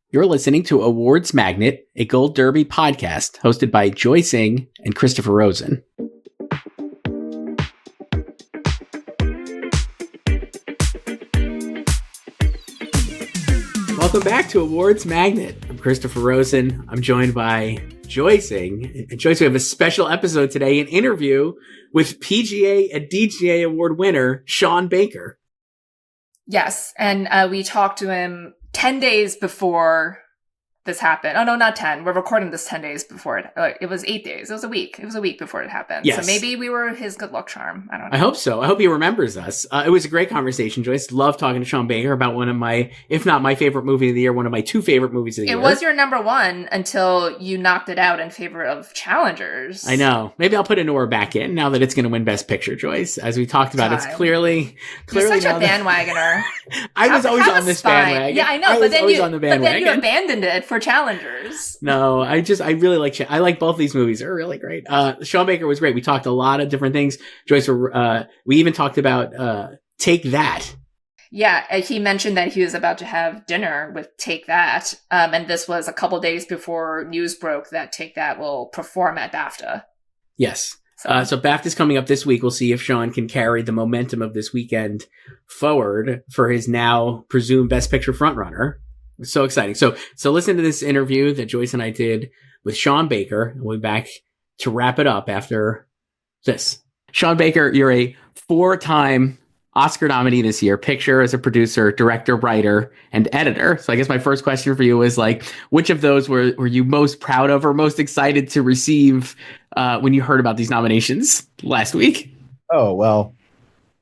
You're listening to Awards Magnet, a Gold Derby podcast hosted by Joyce and Christopher Rosen. Welcome back to Awards Magnet. I'm Christopher Rosen. I'm joined by Joyce. And Joyce, we have a special episode today, an interview with PGA and DGA award winner, Sean Baker. Yes, and we talked to him 10 days before this happened. Oh, no, not 10. We're recording this 10 days before it was 8 days. It was a week. It was a week before it happened. Yes. So maybe we were his good luck charm. I don't know. I hope so. I hope he remembers us. It was a great conversation, Joyce. Love talking to Sean Baker about one of my, if not my favorite movie of the year, one of my two favorite movies of the year. It was your number one until you knocked it out in favor of Challengers. I know. Maybe I'll put Anora back in now that it's going to win Best Picture, Joyce. As we talked about, it's clearly You're such a bandwagoner. I was always on this bandwagon. Yeah, I know. But then you abandoned it for Challengers. No, I really like both of these movies. They're really great. Sean Baker was great. We talked a lot of different things. Joyce, we even talked about Take That. Yeah, he mentioned that he was about to have dinner with Take That. And this was a couple days before news broke that Take That will perform at BAFTA. Yes. So BAFTA's coming up this week. We'll see if Sean can carry the momentum of this weekend forward for his now presumed Best Picture frontrunner. It's so exciting. So listen to this interview that Joyce and I did with Sean Baker. We'll be back to wrap it up after this. Sean Baker, you're a 4-time Oscar nominee this year, picture as a producer, director, writer, and editor. So I guess my first question for you is which of those were you most proud of or most excited to receive when you heard about these nominations last week? Oh, well,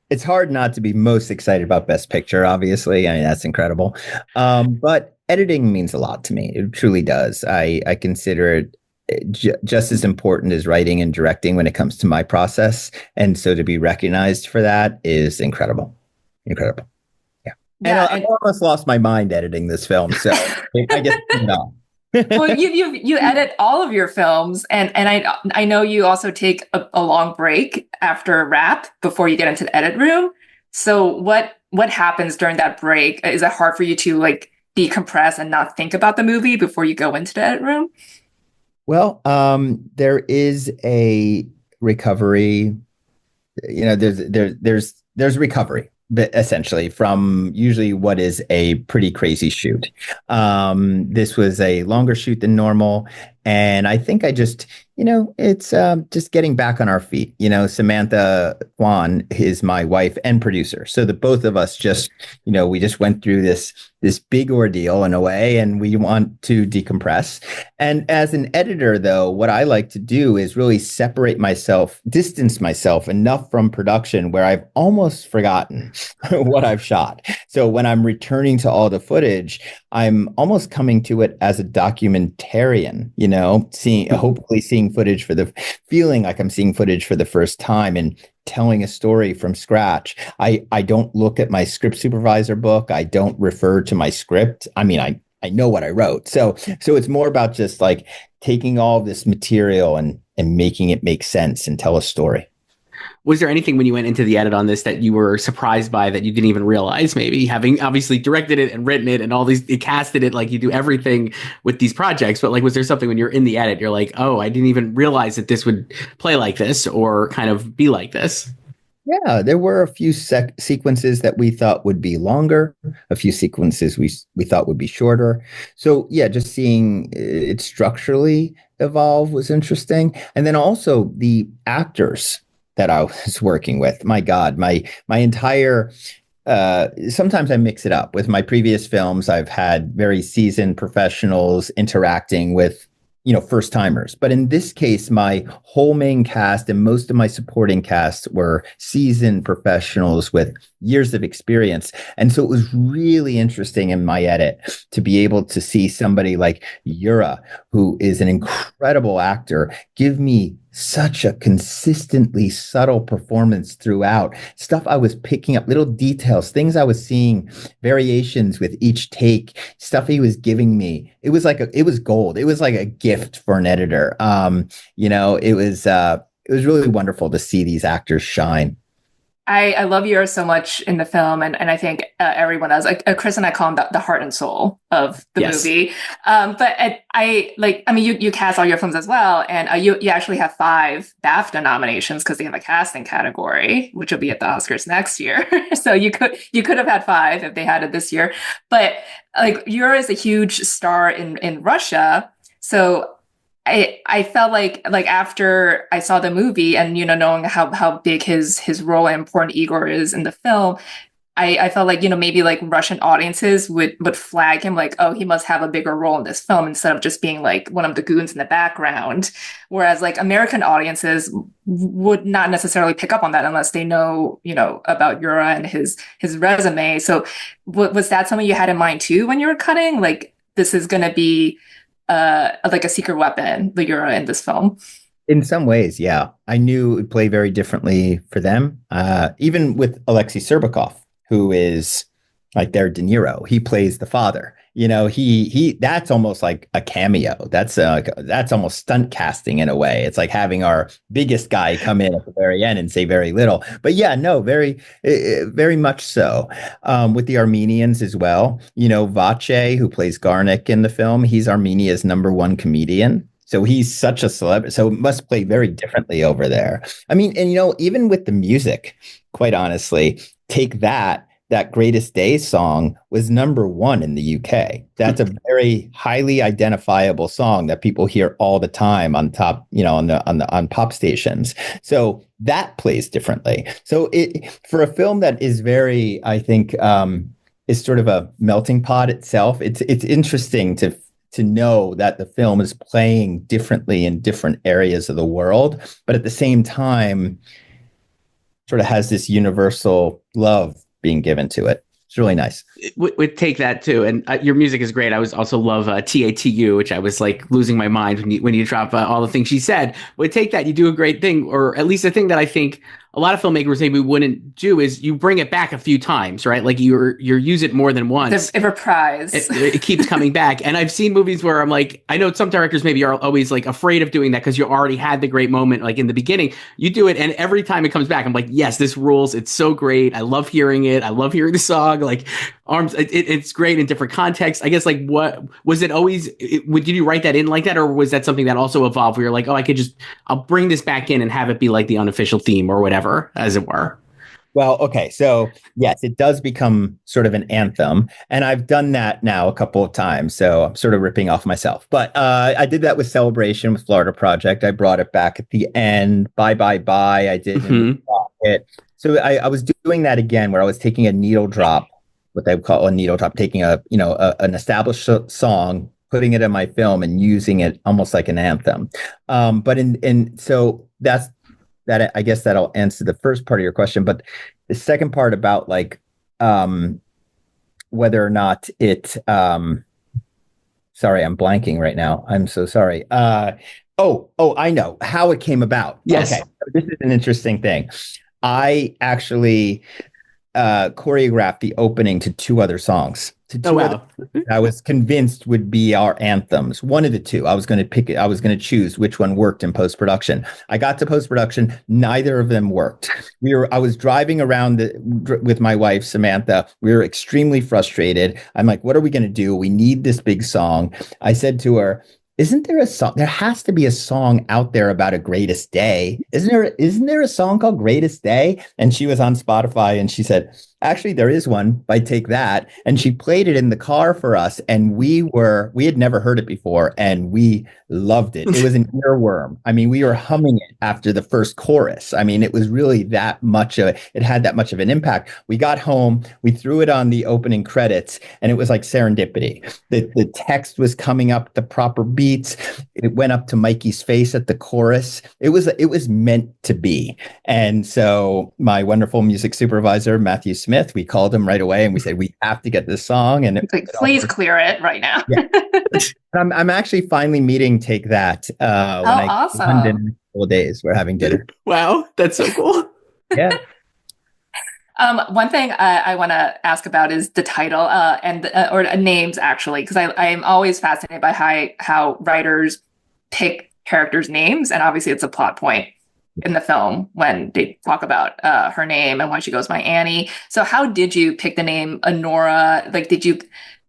it's hard not to be most excited about Best Picture, obviously. I mean, that's incredible. But editing means a lot to me. It truly does. I consider it just as important as writing and directing when it comes to my process. And so to be recognized for that is incredible. Incredible. Yeah. And I almost lost my mind editing this film. So I guess no. Well, you edit all of your films, and I know you also take a long break after a wrap before you get into the edit room. So what happens during that break? Is it hard for you to decompress and not think about the movie before you go into the edit room? Well, there is a recovery. You know, there's recovery. But essentially from usually what is a pretty crazy shoot. This was a longer shoot than normal. And I think I just, it's just getting back on our feet. Samantha Kwan is my wife and producer. So the both of us just, we just went through this big ordeal in a way, and we want to decompress. And as an editor, though, what I like to do is really distance myself enough from production where I've almost forgotten what I've shot. So when I'm returning to all the footage, I'm almost coming to it as a documentarian, hopefully seeing footage feeling like I'm seeing footage for the first time and telling a story from scratch. I don't look at my script supervisor book. I don't refer to my script. I mean, I know what I wrote. So it's more about just taking all this material and making it make sense and tell a story. Was there anything when you went into the edit on this that you were surprised by that you didn't even realize, maybe having obviously directed it and written it and casted it, like you do everything with these projects, but was there something when you're in the edit, you're like, oh, I didn't even realize that this would play like this or kind of be like this? Yeah, there were a few sequences that we thought would be longer, a few sequences we thought would be shorter. So yeah, just seeing it structurally evolve was interesting. And then also the actors that I was working with. My God, my entire, sometimes I mix it up. With my previous films, I've had very seasoned professionals interacting with, first timers. But in this case, my whole main cast and most of my supporting cast were seasoned professionals with years of experience. And so it was really interesting in my edit to be able to see somebody like Yura, who is an incredible actor, give me such a consistently subtle performance throughout. Stuff I was picking up, little details, things I was seeing, variations with each take, stuff he was giving me. It was gold. It was like a gift for an editor. It was really wonderful to see these actors shine. I love Yura so much in the film, and I think everyone does. Like Chris and I call him the heart and soul of the movie. But I mean, you cast all your films as well, and you actually have 5 BAFTA nominations because they have a casting category, which will be at the Oscars next year. So you could have had 5 if they had it this year. But like Yura is a huge star in Russia, so. I felt like after I saw the movie and, knowing how big his role and important Igor is in the film, I felt like, maybe like Russian audiences would flag him like, oh, he must have a bigger role in this film instead of just being like one of the goons in the background. Whereas like American audiences would not necessarily pick up on that unless they know, about Yura and his resume. So was that something you had in mind too when you were cutting? Like, this is going to be like a secret weapon, the Yura in this film. In some ways, yeah. I knew it would play very differently for them. Even with Alexei Serbakov, who is like their De Niro, he plays the father. He that's almost like a cameo. That's almost stunt casting in a way. It's like having our biggest guy come in at the very end and say very little. But yeah, no, very much so. With the Armenians as well. Vache, who plays Garnik in the film, he's Armenia's #1 comedian. So he's such a celebrity. So it must play very differently over there. I mean, and even with the music, quite honestly, take that Greatest Day song was #1 in the UK. That's a very highly identifiable song that people hear all the time on top, on pop stations. So that plays differently. So for a film that is very, I think, is sort of a melting pot itself, it's interesting to know that the film is playing differently in different areas of the world, but at the same time sort of has this universal love being given to it. It's really nice. Would take that too, and your music is great. I was also love TATU, which I was like losing my mind when you drop all the things she said. Would take that, you do a great thing, or at least a thing that I think a lot of filmmakers maybe wouldn't do is you bring it back a few times, right? Like you use it more than once. The reprise. It keeps coming back. And I've seen movies where I'm like, I know some directors maybe are always like afraid of doing that because you already had the great moment like in the beginning. You do it, and every time it comes back, I'm like, yes, this rules. It's so great. I love hearing it. I love hearing the song. Like arms, it's great in different contexts. I guess like what was it always? Did you write that in like that, or was that something that also evolved where you're like, oh, I'll bring this back in and have it be like the unofficial theme or whatever, as it were? Well, okay. So yes, it does become sort of an anthem. And I've done that now a couple of times. So I'm sort of ripping off myself. But I did that with Celebration with Florida Project. I brought it back at the end. Bye, bye, bye. I did it. So I was doing that again where I was taking a needle drop, what they would call a needle drop, taking an established song, putting it in my film and using it almost like an anthem. But so that's that. I guess that'll answer the first part of your question. But the second part about like whether or not it sorry, I'm blanking right now. I'm so sorry. Oh, I know how it came about. Yes. Okay. This is an interesting thing. I actually choreographed the opening to 2 other songs. I was convinced would be our anthems. One of the 2. I was going to pick it. I was going to choose which one worked in post-production. I got to post-production. Neither of them worked. I was driving around with my wife, Samantha. We were extremely frustrated. I'm like, what are we going to do? We need this big song. I said to her, isn't there a song? There has to be a song out there about a greatest day. Isn't there a song called Greatest Day? And she was on Spotify and she said, actually, there is one by Take That. And she played it in the car for us. And we had never heard it before. And we loved it. It was an earworm. I mean, we were humming it after the first chorus. I mean, it was really it had that much of an impact. We got home, we threw it on the opening credits, and it was like serendipity. The text was coming up, the proper beats. It went up to Mikey's face at the chorus. It was meant to be. And so my wonderful music supervisor, Matthew Smith, we called him right away and we said, we have to get this song. And please clear it right now. Yeah. I'm actually finally meeting Take That. Awesome. London in a couple of days. We're having dinner. Wow, that's so cool. Yeah. One thing I want to ask about is the title or names, actually, because I am always fascinated by how writers pick characters' names, and obviously it's a plot point. in the film when they talk about her name and why she goes by Annie. So how did you pick the name Anora? Like, did you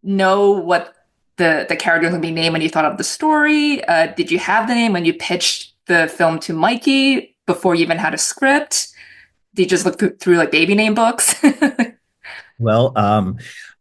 know what the character was going to be named when you thought of the story? Did you have the name when you pitched the film to Mikey before you even had a script? Did you just look through like baby name books? Well,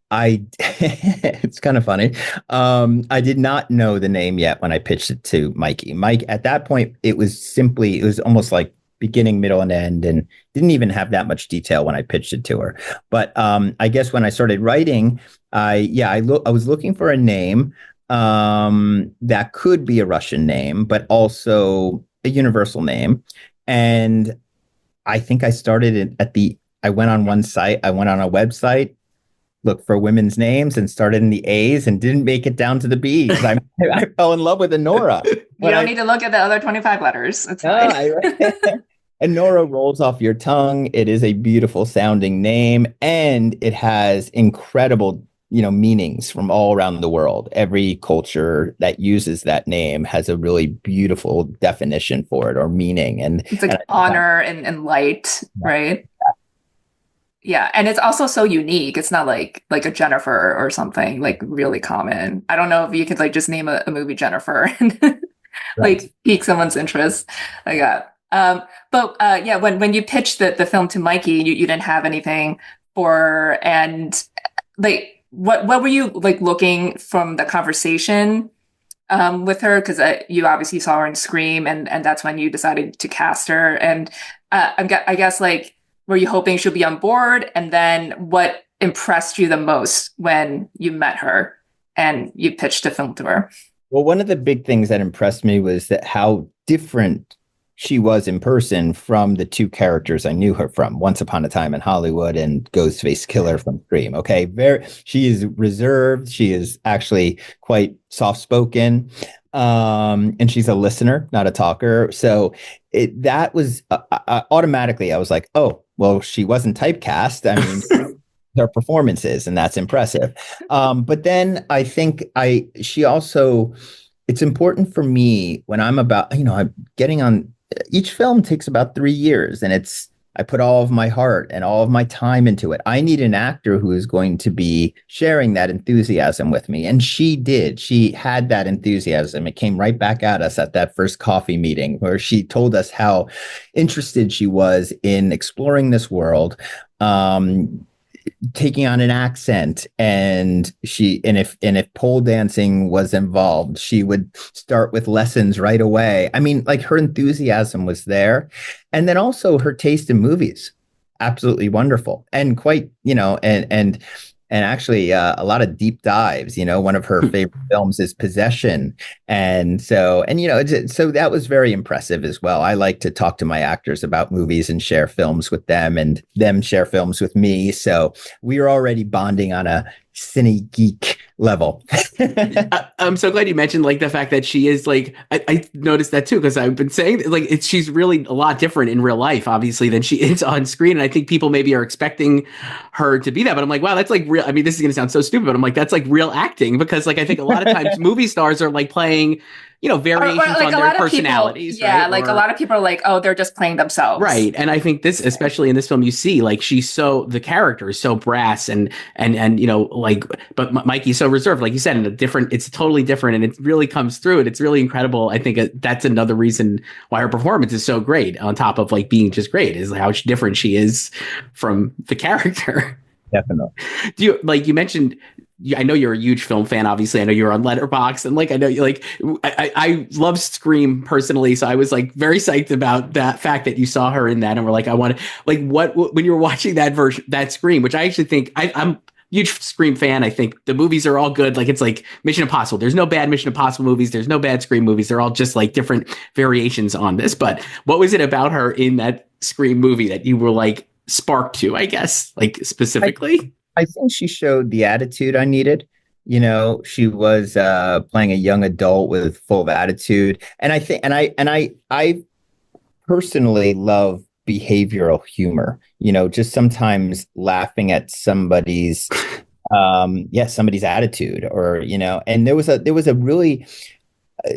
I it's kind of funny. I did not know the name yet when I pitched it to Mikey. Mike, at that point, it was almost like beginning, middle, and end, and didn't even have that much detail when I pitched it to her. But I guess when I started writing, I was looking for a name that could be a Russian name, but also a universal name. And I think I started it I went on one site, I went on a website, looked for women's names and started in the A's and didn't make it down to the B's. I fell in love with Anora. You don't need to look at the other 25 letters. It's fine. Anora rolls off your tongue. It is a beautiful sounding name, and it has incredible, meanings from all around the world. Every culture that uses that name has a really beautiful definition for it or meaning. And it's like honor and light, right? Yeah, and it's also so unique. It's not like a Jennifer or something like really common. I don't know if you could like just name a movie Jennifer and like pique someone's interest like that. But when you pitched the film to Mikey, you didn't have anything for, and like what were you like looking from the conversation with her? Because you obviously saw her in Scream, and that's when you decided to cast her. And I guess like, were you hoping she'll be on board? And then what impressed you the most when you met her and you pitched a film to her? Well, one of the big things that impressed me was that how different she was in person from the two characters I knew her from, Once Upon a Time in Hollywood and Ghostface Killer from Scream. Okay, she is reserved. She is actually quite soft-spoken. And she's a listener, not a talker. So that was automatically, I was like, oh, well, she wasn't typecast. I mean, her performances, and that's impressive. But then I think it's important for me when I'm I'm getting on, each film takes about 3 years, and I put all of my heart and all of my time into it. I need an actor who is going to be sharing that enthusiasm with me. And she did. She had that enthusiasm. It came right back at us at that first coffee meeting where she told us how interested she was in exploring this world, taking on an accent, and if pole dancing was involved, she would start with lessons right away. I mean, like, her enthusiasm was there, and then also her taste in movies, absolutely wonderful, and quite, and actually a lot of deep dives. One of her favorite films is Possession, and so that was very impressive as well. I like to talk to my actors about movies and share films with them, and them share films with me. So we are already bonding on a cine geek level. I'm so glad you mentioned like the fact that she is like, I noticed that too, because I've been saying like she's really a lot different in real life, obviously, than she is on screen. And I think people maybe are expecting her to be that, but I'm like, wow, that's like real. I mean, this is going to sound so stupid, but I'm like, that's like real acting, because like I think a lot of times movie stars are like playing, variations like on their personalities. People, yeah, right? Like a lot of people are like, oh, they're just playing themselves. Right. And I think this, especially in this film, you see like the character is so brass and but Mikey's so reserved, like you said, it's totally different, and it really comes through, and it's really incredible. I think that's another reason why her performance is so great, on top of like being just great, is how different she is from the character. Definitely. You mentioned, I know you're a huge film fan. Obviously, I know you're on Letterboxd, and like I know you like. I love Scream personally, so I was like very psyched about that fact that you saw her in that, and we're like, I want to like when you were watching that version, that Scream, which I actually think I'm a huge Scream fan. I think the movies are all good. Like, it's like Mission Impossible. There's no bad Mission Impossible movies. There's no bad Scream movies. They're all just like different variations on this. But what was it about her in that Scream movie that you were like sparked to, I guess, like specifically? I think she showed the attitude I needed. She was playing a young adult with full of attitude. And I think, and I personally love behavioral humor, just sometimes laughing at somebody's attitude, or, and there was a really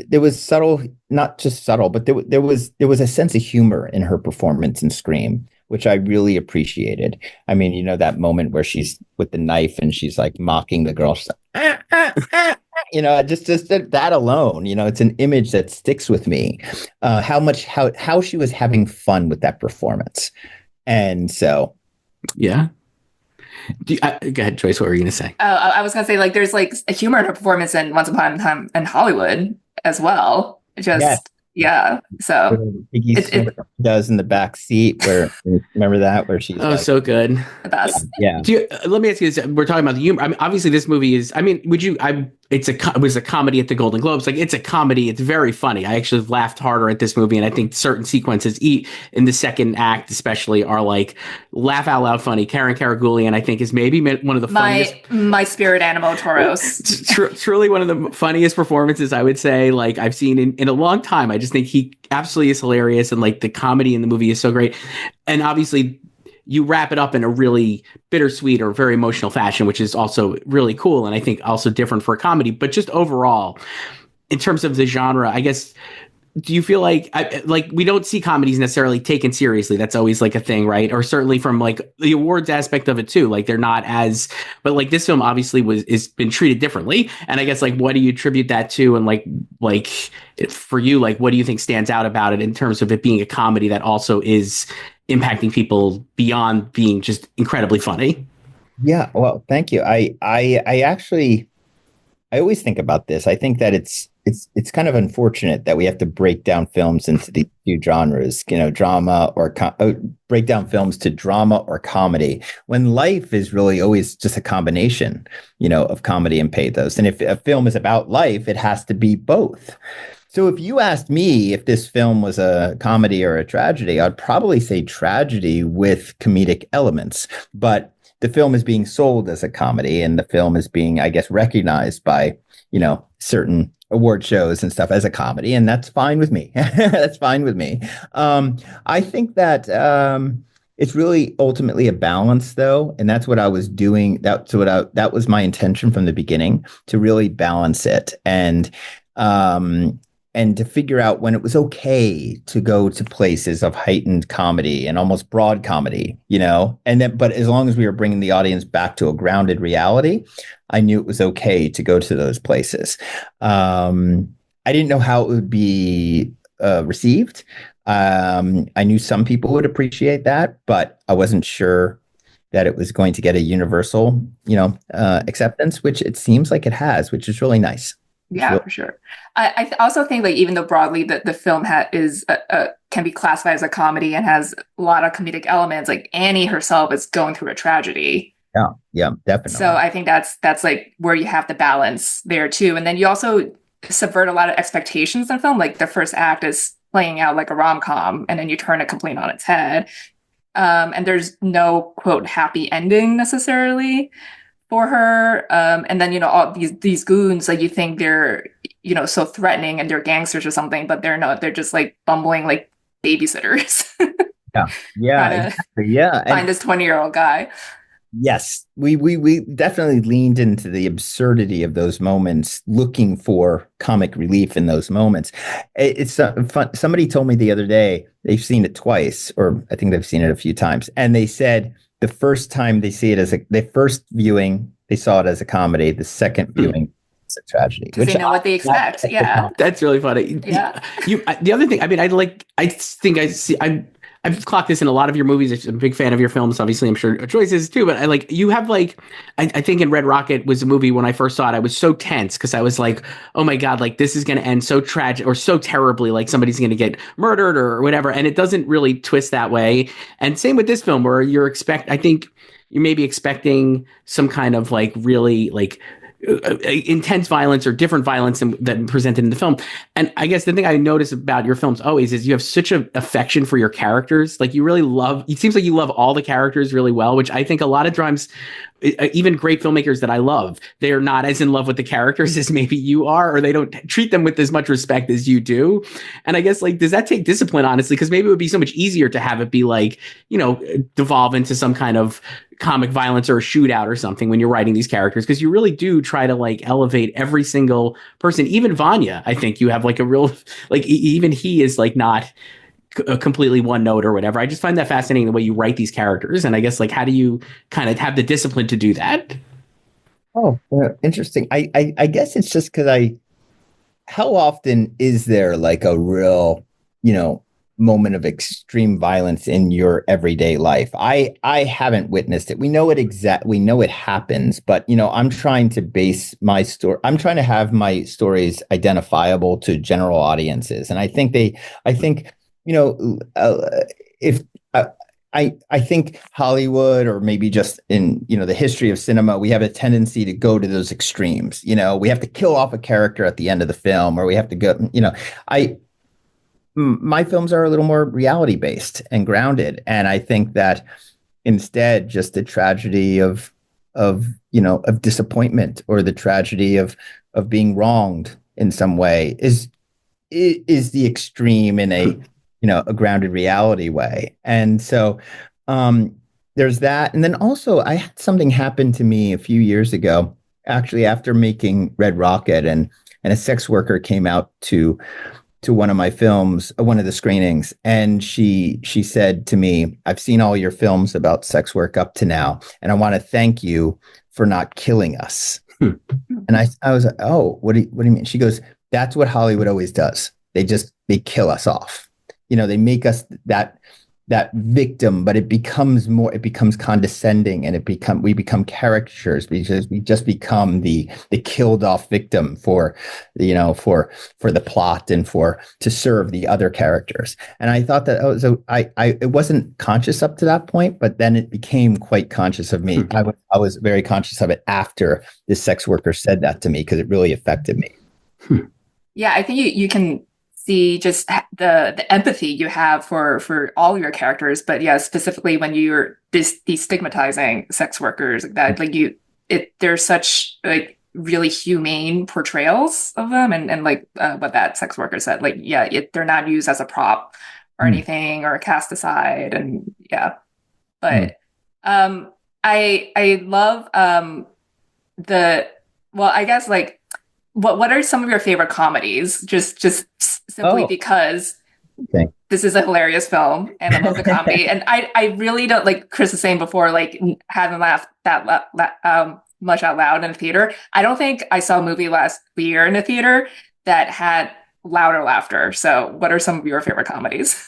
there was subtle, not just subtle, but there was a sense of humor in her performance in Scream, which I really appreciated. I mean, that moment where she's with the knife and she's like mocking the girl. She's like, ah, ah, ah. Just that alone, it's an image that sticks with me. How she was having fun with that performance, and so yeah. Go ahead, Joyce. What were you going to say? I was going to say, like, there's like a humor in her performance in Once Upon a Time in Hollywood as well. yes. Yeah. So Piggy does in the back seat remember that where she's so good. The best. Yeah. Let me ask you this. We're talking about the humor. I mean, obviously this movie is, it was a comedy at the Golden Globes. Like, it's a comedy. It's very funny. I actually laughed harder at this movie. And I think certain sequences in the second act, especially, are like laugh out loud funny. Karen Karagulian, I think, is maybe one of the funniest. My spirit animal, Toros. Truly one of the funniest performances, I would say, like, I've seen in a long time. I just think he absolutely is hilarious. And like the comedy in the movie is so great. And obviously, you wrap it up in a really bittersweet or very emotional fashion, which is also really cool. And I think also different for a comedy, but just overall, in terms of the genre, I guess, do you feel like we don't see comedies necessarily taken seriously? That's always like a thing, right? Or certainly from like the awards aspect of it too. Like, they're not as, but like this film obviously is been treated differently. And I guess, like, what do you attribute that to? And like for you, like, what do you think stands out about it in terms of it being a comedy that also is impacting people beyond being just incredibly funny? Yeah, well, thank you. I actually, I always think about this. I think that it's kind of unfortunate that we have to break down films into these two genres, drama or break down films to drama or comedy, when life is really always just a combination, of comedy and pathos. And if a film is about life, it has to be both. So if you asked me if this film was a comedy or a tragedy, I'd probably say tragedy with comedic elements. But the film is being sold as a comedy, and the film is being, I guess, recognized by, certain award shows and stuff as a comedy. And that's fine with me. That's fine with me. I think that it's really ultimately a balance, though. And that's what I was doing. That was my intention from the beginning, to really balance it. And to figure out when it was okay to go to places of heightened comedy and almost broad comedy, but as long as we were bringing the audience back to a grounded reality, I knew it was okay to go to those places. I didn't know how it would be received. I knew some people would appreciate that, but I wasn't sure that it was going to get a universal, acceptance, which it seems like it has, which is really nice. Yeah, for sure. I also think, like, even though broadly the film can be classified as a comedy and has a lot of comedic elements, like, Annie herself is going through a tragedy. Yeah, definitely. So I think that's like where you have the balance there too. And then you also subvert a lot of expectations in film. Like, the first act is playing out like a rom-com, and then you turn it completely on its head. And there's no, quote, happy ending necessarily for her. And then, all these goons, like, you think they're, so threatening and they're gangsters or something, but they're not. They're just like bumbling like babysitters. Yeah, exactly. Yeah. Find this 20-year-old guy. Yes, we definitely leaned into the absurdity of those moments, looking for comic relief in those moments. It's fun. Somebody told me the other day they've seen it twice, or I think they've seen it a few times, and they said the first time they see it the first viewing, they saw it as a comedy. The second viewing, it's a tragedy. Because they know what they expect. Yeah, that's really funny. Yeah. The other thing, I mean, I've clocked this in a lot of your movies. I'm a big fan of your films. Obviously, I'm sure Joyce is too. But I think in Red Rocket was a movie when I first saw it, I was so tense because I was like, oh my God, like, this is going to end so tragic or so terribly, like somebody's going to get murdered or whatever. And it doesn't really twist that way. And same with this film, where I think you may be expecting some kind of like really like intense violence or different violence than presented in the film. And I guess the thing I notice about your films always is you have such an affection for your characters. Like, you really love, it seems like you love all the characters really well, which I think a lot of times even great filmmakers that I love, they're not as in love with the characters as maybe you are, or they don't treat them with as much respect as you do. And I guess, like, does that take discipline, honestly? Because maybe it would be so much easier to have it be like, devolve into some kind of comic violence or a shootout or something when you're writing these characters, because you really do try to like elevate every single person. Even Vanya, I think you have like a real, like, even he is like not a completely one note or whatever. I just find that fascinating, the way you write these characters. And I guess, like, how do you kind of have the discipline to do that? Oh, interesting. I guess it's just because how often is there like a real, moment of extreme violence in your everyday life? I haven't witnessed it. We know it happens, but I'm trying to base my story. I'm trying to have my stories identifiable to general audiences. And I think if I think Hollywood, or maybe just in the history of cinema, we have a tendency to go to those extremes. We have to kill off a character at the end of the film, or we have to go. My films are a little more reality based and grounded, and I think that instead, just the tragedy of disappointment, or the tragedy of being wronged in some way is the extreme in a a grounded reality way. And so there's that. And then also I had something happen to me a few years ago, actually, after making Red Rocket, and a sex worker came out to one of my films, one of the screenings. And she said to me, "I've seen all your films about sex work up to now, and I want to thank you for not killing us." And I was like, "Oh, what do you mean?" She goes, "That's what Hollywood always does. They kill us off. They make us that victim, but it becomes condescending, and we become caricatures, because we just become the killed off victim for the plot and to serve the other characters." And I thought that it wasn't conscious up to that point, but then it became quite conscious of me. I was very conscious of it after this sex worker said that to me, because it really affected me. Yeah, I think you can see just the empathy you have for all your characters, but yeah, specifically when you're destigmatizing sex workers, that there's such like really humane portrayals of them, and like what that sex worker said, like, yeah, they're not used as a prop or anything, or cast aside, and yeah. But I love I guess, like, what are some of your favorite comedies? Just simply because this is a hilarious film, and I love the comedy. And I really don't, like Chris was saying before, like, haven't laughed that much out loud in the theater. I don't think I saw a movie last year in the theater that had louder laughter. So what are some of your favorite comedies?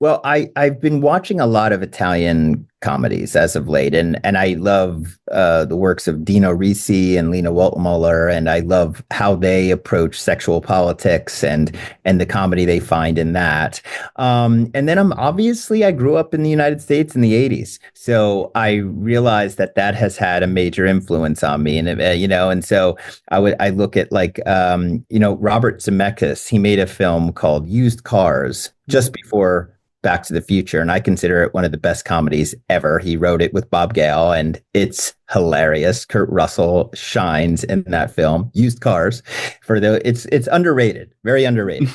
Well, I've been watching a lot of Italian comedies as of late, and I love the works of Dino Risi and Lena Waldmuller, and I love how they approach sexual politics and the comedy they find in that. And then I grew up in the United States in the 80s, so I realized that has had a major influence on me, and and so I look at, like, Robert Zemeckis. He made a film called Used Cars just before Back to the Future, and I consider it one of the best comedies ever. He wrote it with Bob Gale, and it's hilarious. Kurt Russell shines in that film, Used Cars. It's underrated, very underrated.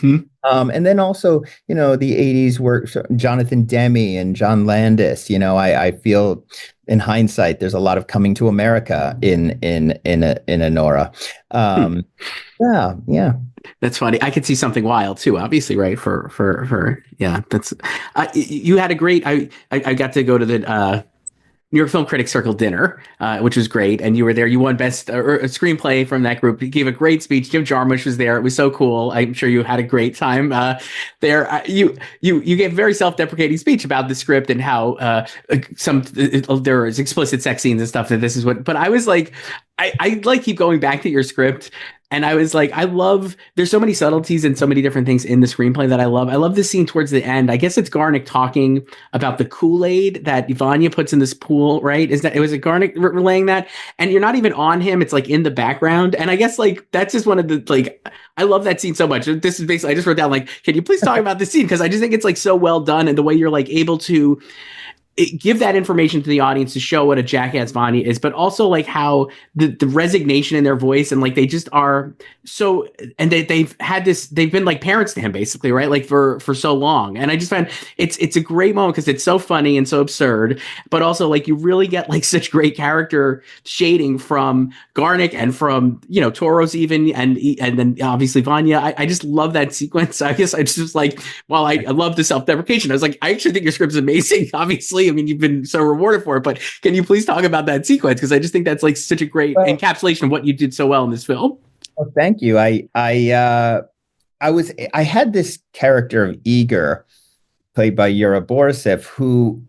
And then also, the 80s work, Jonathan Demme and John Landis. I feel, in hindsight, there's a lot of Coming to America in Anora. Yeah. That's funny. I could see Something Wild too, obviously, right? For yeah, that's you had a great. I got to go to the New York Film Critics Circle dinner, which was great, and you were there. You won best screenplay from that group. You gave a great speech. Jim Jarmusch was there. It was so cool. I'm sure you had a great time there. You gave a very self-deprecating speech about the script and how there was explicit sex scenes and stuff. That this is what. But I was like, I like keep going back to your script. And I was like, there's so many subtleties and so many different things in the screenplay that I love. I love this scene towards the end. I guess it's Garnick talking about the Kool-Aid that Vanya puts in this pool, right? Was it Garnick relaying that? And you're not even on him. It's like in the background. And I guess, like, that's just one of the, like, I love that scene so much. This is basically, I just wrote down, like, can you please talk about this scene? Because I just think it's, like, so well done, and the way you're, like, able to give that information to the audience to show what a jackass Vanya is, but also like how the resignation in their voice, and like they just are so, and they've been like parents to him basically, right? Like for so long. And I just find it's a great moment because it's so funny and so absurd, but also like you really get like such great character shading from Garnick and from, you know, Toros even, and then obviously Vanya. I just love that sequence. I guess I just was like, well, I love the self-deprecation. I was like, I actually think your script is amazing. Obviously, I mean, you've been so rewarded for it, but can you please talk about that sequence? Because I just think that's like such a great encapsulation of what you did so well in this film. Well, thank you. I had this character of Igor, played by Yura Borisev, who,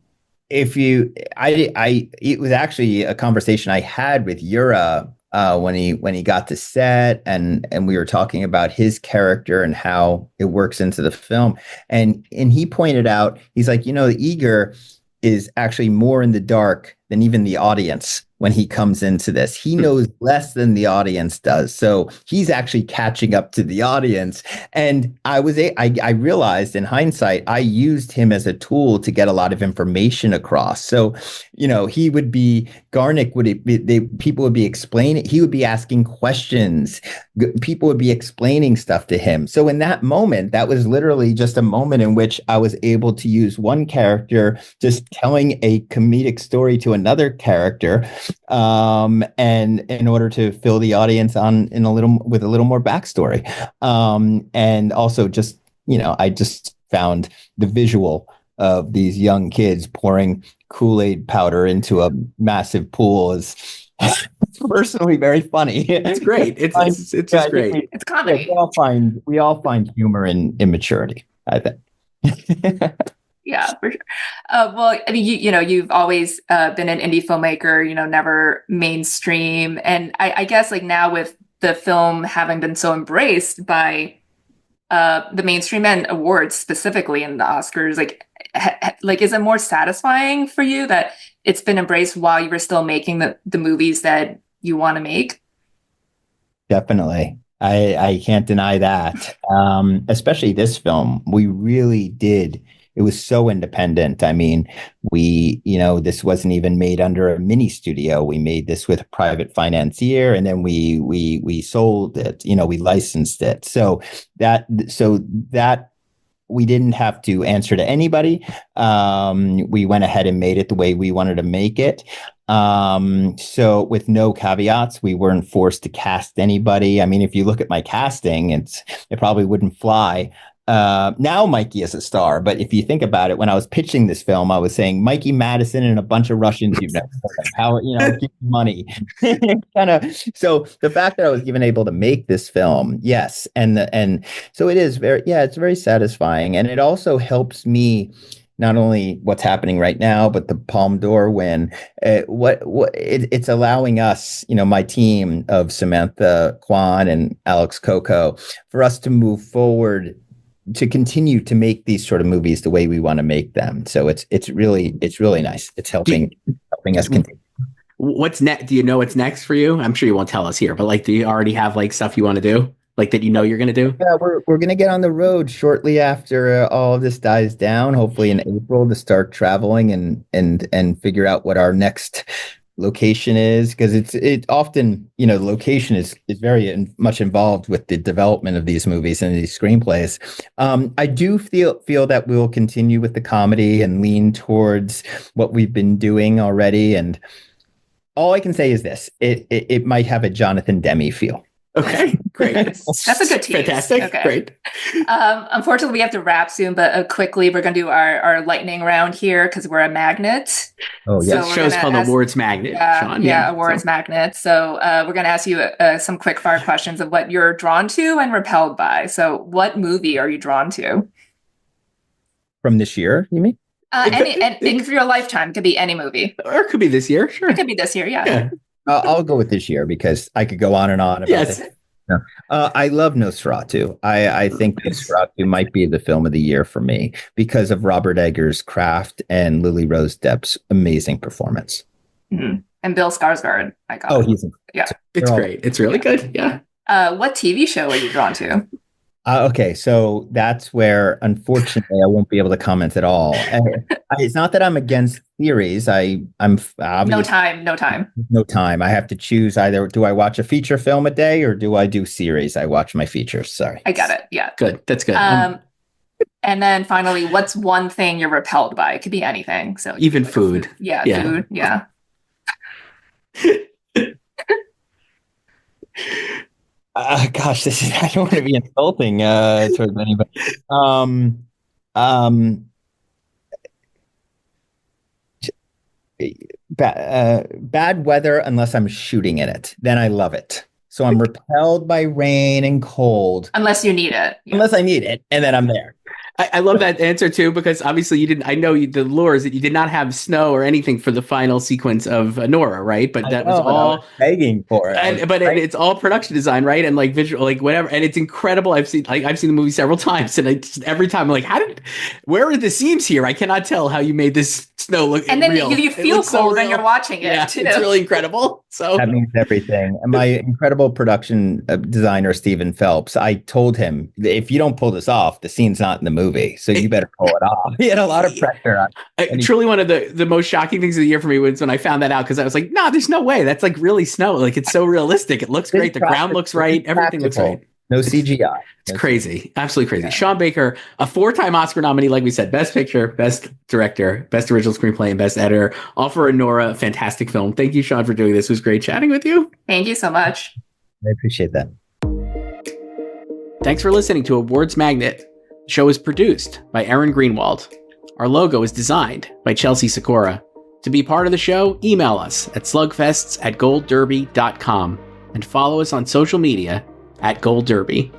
it was actually a conversation I had with Yura when he got to set, and we were talking about his character and how it works into the film, and he pointed out, he's like, you know, Igor is actually more in the dark than even the audience when he comes into this. He knows less than the audience does. So he's actually catching up to the audience. And I realized in hindsight, I used him as a tool to get a lot of information across. So, you know, Garnick people would be explaining, he would be asking questions. People would be explaining stuff to him. So in that moment, that was literally just a moment in which I was able to use one character just telling a comedic story to another character, and in order to fill the audience with a little more backstory, and also just, you know, I just found the visual of these young kids pouring Kool-Aid powder into a massive pool is personally very funny. It's great. It's just great. It's comedy. We all find humor in immaturity, I think. Yeah, for sure. Well, I mean, you know, you've always been an indie filmmaker, you know, never mainstream. And I guess like now with the film having been so embraced by the mainstream and awards, specifically in the Oscars, like is it more satisfying for you that it's been embraced while you were still making the movies that you want to make? Definitely. I can't deny that. Especially this film, we really did. It was so independent. I mean, this wasn't even made under a mini studio. We made this with a private financier, and then we sold it. You know, we licensed it. So that we didn't have to answer to anybody. We went ahead and made it the way we wanted to make it. So with no caveats, we weren't forced to cast anybody. I mean, if you look at my casting, it probably wouldn't fly. Now Mikey is a star, but if you think about it, when I was pitching this film, I was saying Mikey Madison and a bunch of Russians you've never heard of. How, you know, give money. So the fact that I was even able to make this film, yes, and so it is it's very satisfying, and it also helps me. Not only what's happening right now, but the Palme d'Or win. It's allowing us, you know, my team of Samantha Kwan and Alex Coco, for us to move forward, to continue to make these sort of movies the way we want to make them. So it's really nice. It's helping us continue. What's next? Do you know what's next for you? I'm sure you won't tell us here, but like, do you already have like stuff you want to do? Like that, you know, you're going to do? Yeah, we're going to get on the road shortly after all of this dies down, hopefully in April, to start traveling and figure out what our next location is, because it often, you know, location is very much involved with the development of these movies and these screenplays. I do feel that we'll continue with the comedy and lean towards what we've been doing already. And all I can say is this: it might have a Jonathan Demme feel. Okay, great. That's a good tease. Fantastic. Okay. Great. Unfortunately, we have to wrap soon, but quickly, we're going to do our lightning round here because we're a magnet. Oh, yeah. So show's called Awards Magnet, Sean. Yeah, Awards Magnet. So we're going to ask you some quick fire questions of what you're drawn to and repelled by. So what movie are you drawn to? From this year, you mean? Any for your lifetime. Could be any movie. Or it could be this year, sure. It could be this year, yeah. I'll go with this year because I could go on and on about it. No. I love Nosferatu. I think Nosferatu might be the film of the year for me because of Robert Eggers' craft and Lily Rose Depp's amazing performance. Mm-hmm. And Bill Skarsgård. He's it's great. It's really good. Yeah. What TV show are you drawn to? Okay, so that's where, unfortunately, I won't be able to comment at all. It's not that I'm against theories. I'm obviously No time. no time. I have to choose either. Do I watch a feature film a day or do I do series? I watch my features. Sorry. I got it. Yeah. Good. That's good. And then finally, what's one thing you're repelled by? It could be anything. So even food. Yeah, food. Yeah. Gosh, I don't want to be insulting towards anybody. Bad weather unless I'm shooting in it, then I love it. So I'm repelled by rain and cold. Unless you need it. Yeah. Unless I need it, and then I'm there. I love that answer too, because obviously you didn't. I know the lure is that you did not have snow or anything for the final sequence of Anora, right? But that was all I was begging for it. It's all production design, right? And like visual, like whatever. And it's incredible. I've seen the movie several times, and every time I'm like, where are the seams here? I cannot tell how you made this snow look. And then real. you feel cold when you're watching it too. It's really incredible. So that means everything. And my incredible production designer Stephen Phelps, I told him, if you don't pull this off, the scene's not in the movie, so you better pull it off. He had a lot of pressure on. Truly, one of the most shocking things of the year for me was when I found that out, because I was like, no, there's no way. That's like really snow. Like it's so realistic. It looks great. The ground looks right. Everything looks right. No CGI. It's crazy. Absolutely crazy. Yeah. Sean Baker, a 4-time Oscar nominee, like we said, Best Picture, Best Director, Best Original Screenplay, and Best Editor. All for Anora. Fantastic film. Thank you, Sean, for doing this. It was great chatting with you. Thank you so much. I appreciate that. Thanks for listening to Awards Magnet. The show is produced by Aaron Greenwald. Our logo is designed by Chelsea Sikora. To be part of the show, email us at slugfests@goldderby.com and follow us on social media @goldderby.